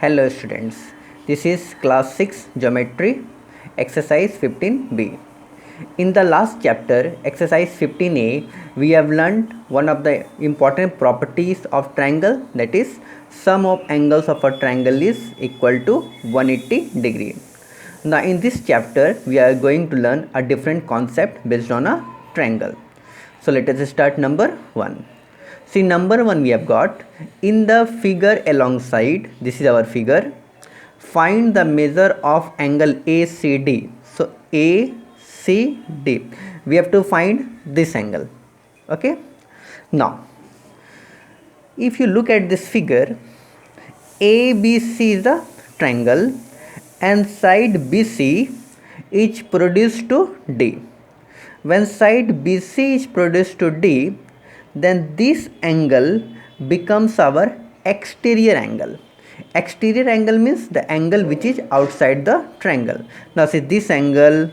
Hello students, this is class 6 geometry exercise 15b. In the last chapter exercise 15a we have learned one of the important properties of triangle, that is sum of angles of a triangle is equal to 180 degree. Now in this chapter we are going to learn a different concept based on a triangle. So let us start number 1. See, number 1 we have got in the figure alongside, this is our figure, find the measure of angle ACD. So ACD, we have to find this angle. Okay, now if you look at this figure, ABC is the triangle and side BC is produced to D. When side BC is produced to D, then this angle becomes our exterior angle. Exterior angle means the angle which is outside the triangle. Now see, this angle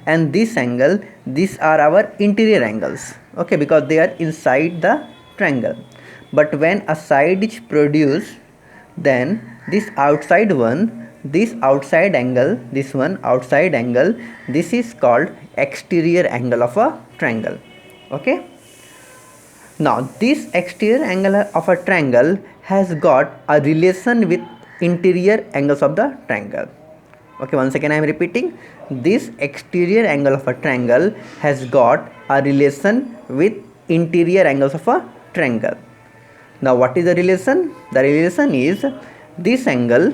and this angle, these are our interior angles, okay, because they are inside the triangle. But when a side is produced, then this outside one, this outside angle, this one outside angle, this is called exterior angle of a triangle. Okay, now this exterior angle of a triangle has got a relation with interior angles of the triangle. Okay, once again I am repeating, this exterior angle of a triangle has got a relation with interior angles of a triangle. Now what is the relation? The relation is this angle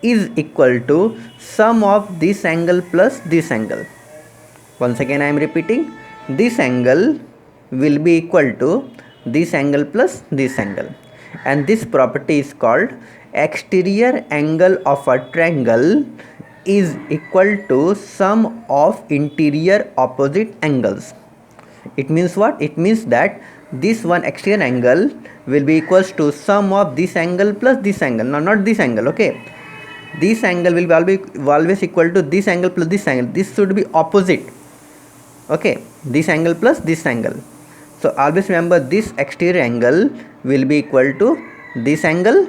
is equal to sum of this angle plus this angle. Once again I am repeating, this angle will be equal to this angle plus this angle, and this property is called exterior angle of a triangle is equal to sum of interior opposite angles. It means what? It means that this one exterior angle will be equals to sum of this angle plus this angle. Now not this angle, okay, this angle will be always equal to this angle plus this angle. This should be opposite, okay, this angle plus this angle. So always remember, this exterior angle will be equal to this angle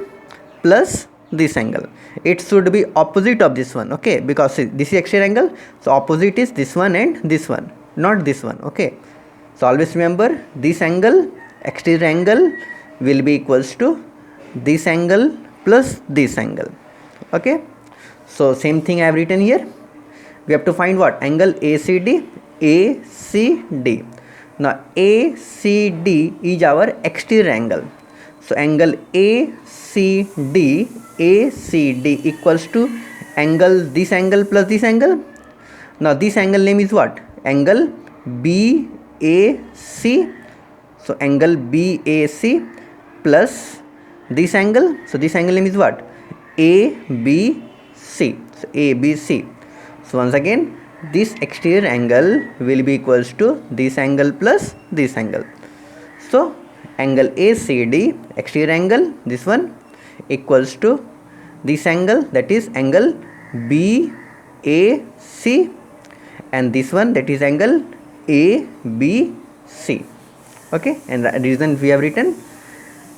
plus this angle. It should be opposite of this one, okay, because this is exterior angle, so opposite is this one and this one, not this one. Okay, so always remember, this angle, exterior angle, will be equals to this angle plus this angle. Okay, so same thing I have written here. We have to find what? Angle ACD. ACD. Now ACD is our exterior angle. So angle ACD equals to angle, this angle plus this angle. Now this angle name is what? Angle BAC. So angle BAC plus this angle. So this angle name is what? ABC. So ABC. So once again, this exterior angle will be equals to this angle plus this angle. So angle ACD, exterior angle, this one, equals to this angle, that is angle BAC, and this one, that is angle ABC. Okay, and the reason we have written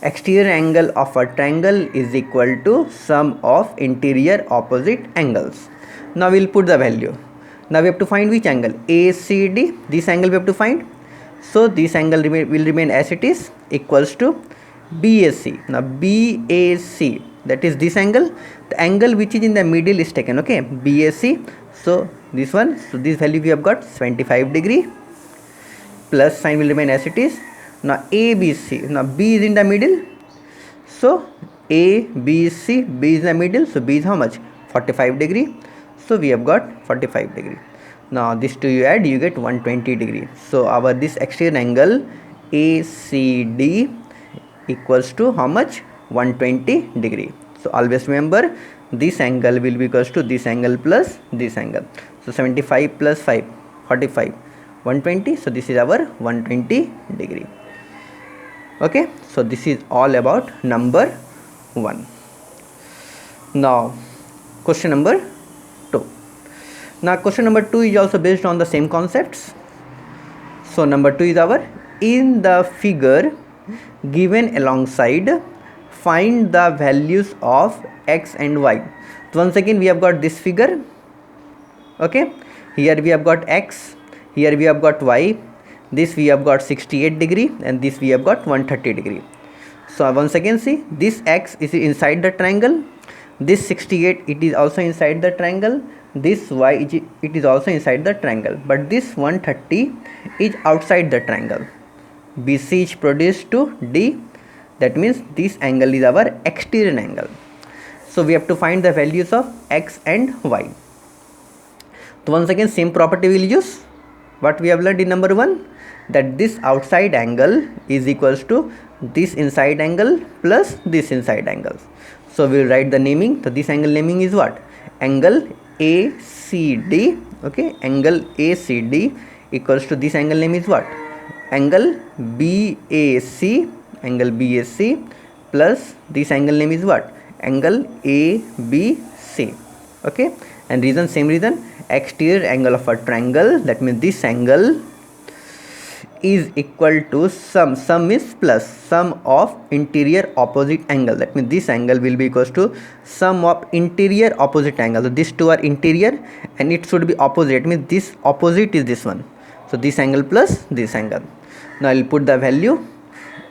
exterior angle of a triangle is equal to sum of interior opposite angles. Now we will put the value. Now we have to find which angle? ACD. This angle we have to find. So this angle will remain as it is, equals to BAC. Now BAC, that is this angle. The angle which is in the middle is taken. Okay, BAC. So this one. So this value we have got 75 degree. Plus sign will remain as it is. Now ABC. Now B is in the middle. So ABC. B is in the middle. So B is how much? 45 degree. So we have got 45 degree. Now this two you add, you get 120 degree. So our this exterior angle ACD equals to how much? 120 degree. So always remember, this angle will be equals to this angle plus this angle. So 75 plus 5, 45, 120. So this is our 120 degree. Okay, so this is all about number 1. Now question number 2. Now question number 2 is also based on the same concepts. So number 2 is our, in the figure given alongside, find the values of x and y. So once again we have got this figure. Okay, here we have got x, here we have got y, this we have got 68 degree, and this we have got 130 degree. So once again see, this x is inside the triangle, this 68 it is also inside the triangle, this y it is also inside the triangle, but this 130 is outside the triangle. BC is produced to D, that means this angle is our exterior angle. So we have to find the values of x and y. So once again same property we will use what we have learned in number 1, that this outside angle is equals to this inside angle plus this inside angle. So we will write the naming. So this angle naming is what? Angle ACD. Okay, angle ACD equals to this angle name is what? Angle BAC, angle BAC plus this angle name is what? Angle ABC. Okay, and reason, same reason, exterior angle of a triangle, that means this angle is equal to sum is plus sum of interior opposite angle, that means this angle will be equals to sum of interior opposite angle. So these two are interior and it should be opposite, means this opposite is this one, so this angle plus this angle. Now I will put the value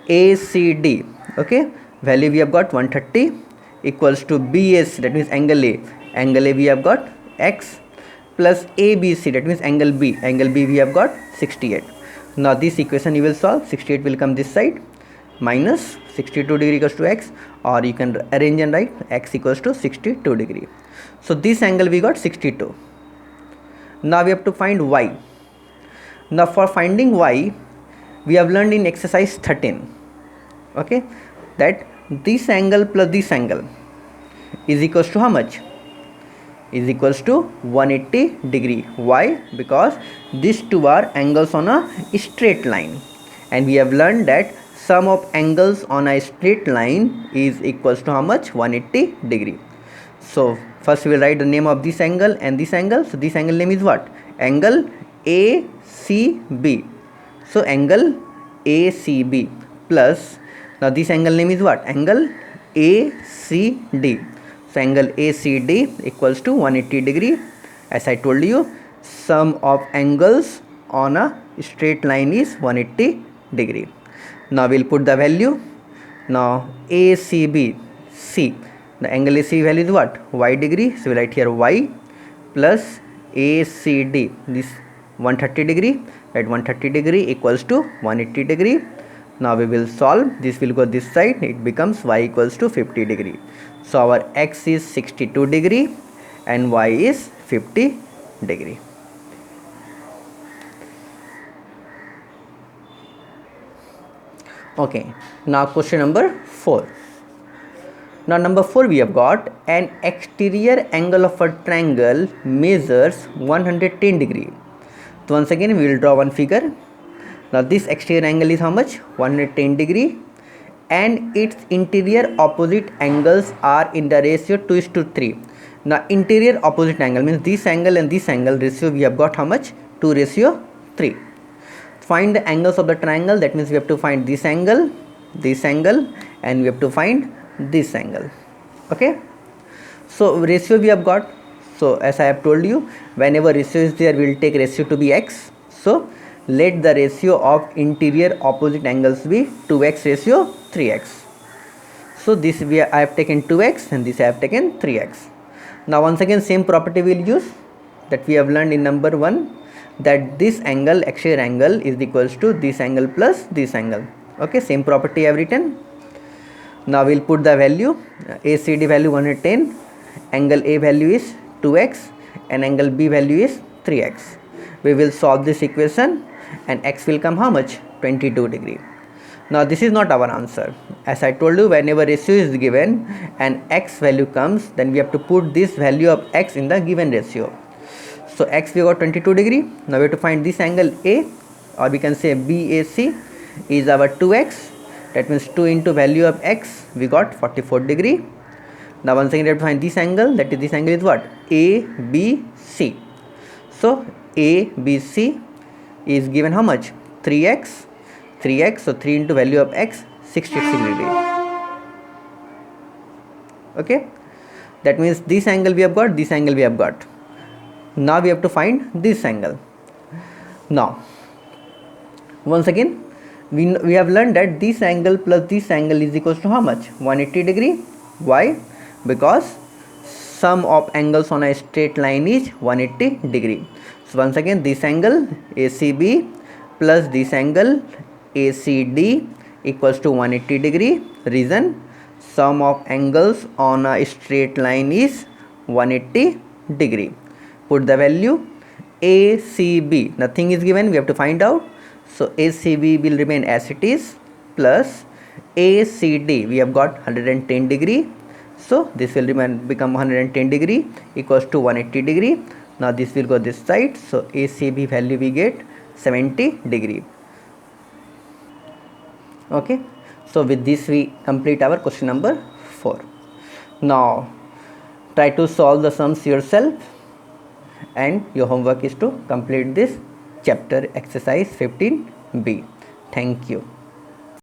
ACD. Okay, value we have got 130 equals to BAC, that means angle A, angle A we have got x, plus ABC, that means angle B we have got 68. Now this equation you will solve, 68 will come this side, minus 62 degree equals to x, or you can arrange and write x equals to 62 degree. So this angle we got 62. Now we have to find y. Now for finding y, we have learned in exercise 13, okay, that this angle plus this angle is equals to how much? Is equals to 180 degree. Why? Because these two are angles on a straight line, and we have learned that sum of angles on a straight line is equals to how much? 180 degree. So first we will write the name of this angle and this angle. So this angle name is what? Angle ACB. So angle ACB plus, now this angle name is what? Angle ACD. So angle ACD equals to 180 degree. As I told you, sum of angles on a straight line is 180 degree. Now we'll put the value. Now ACB, C, the angle ACB value is what? Y degree. So we'll write here Y plus ACD, this 130 degree, at 130 degree equals to 180 degree. Now we will solve, this will go this side, it becomes y equals to 50 degree. So our x is 62 degree and y is 50 degree. Okay, now question number 4. Now number 4 we have got an exterior angle of a triangle measures 110 degree. So once again we will draw one figure. Now this exterior angle is how much? 110 degree, and its interior opposite angles are in the ratio 2:3. Now interior opposite angle means this angle and this angle ratio we have got how much? 2:3. Find the angles of the triangle, that means we have to find this angle, and we have to find this angle. Okay, so ratio we have got. So as I have told you, whenever ratio is there we will take ratio to be x. So let the ratio of interior opposite angles be 2x ratio 3x. So this I have taken 2x and this I have taken 3x. Now once again same property we will use that we have learned in number 1, that this angle, exterior angle, is equals to this angle plus this angle. Okay, same property I have written. Now we will put the value. ACD value 110, angle A value is 2x and angle B value is 3x. We will solve this equation and x will come how much? 22 degree. Now this is not our answer. As I told you, whenever ratio is given and x value comes, then we have to put this value of x in the given ratio. So x we got 22 degree. Now we have to find this angle A, or we can say BAC is our 2x. That means 2 into value of x, we got 44 degree. Now once again we have to find this angle, that is this angle is what? ABC. So ABC is given how much? 3x. So 3 into value of x, 66 degree. Okay, that means this angle we have got, this angle we have got. Now we have to find this angle. Now once again we have learned that this angle plus this angle is equals to how much? 180 degree. Why? Because sum of angles on a straight line is 180 degree. So once again, this angle ACB plus this angle ACD equals to 180 degree. Reason, sum of angles on a straight line is 180 degree. Put the value ACB, nothing is given, we have to find out. So ACB will remain as it is, plus ACD we have got 110 degree. So this will become 110 degree equals to 180 degree. Now this will go this side. So ACB value we get 70 degree. Okay. So with this we complete our question number 4. Now try to solve the sums yourself, and your homework is to complete this chapter exercise 15b. Thank you.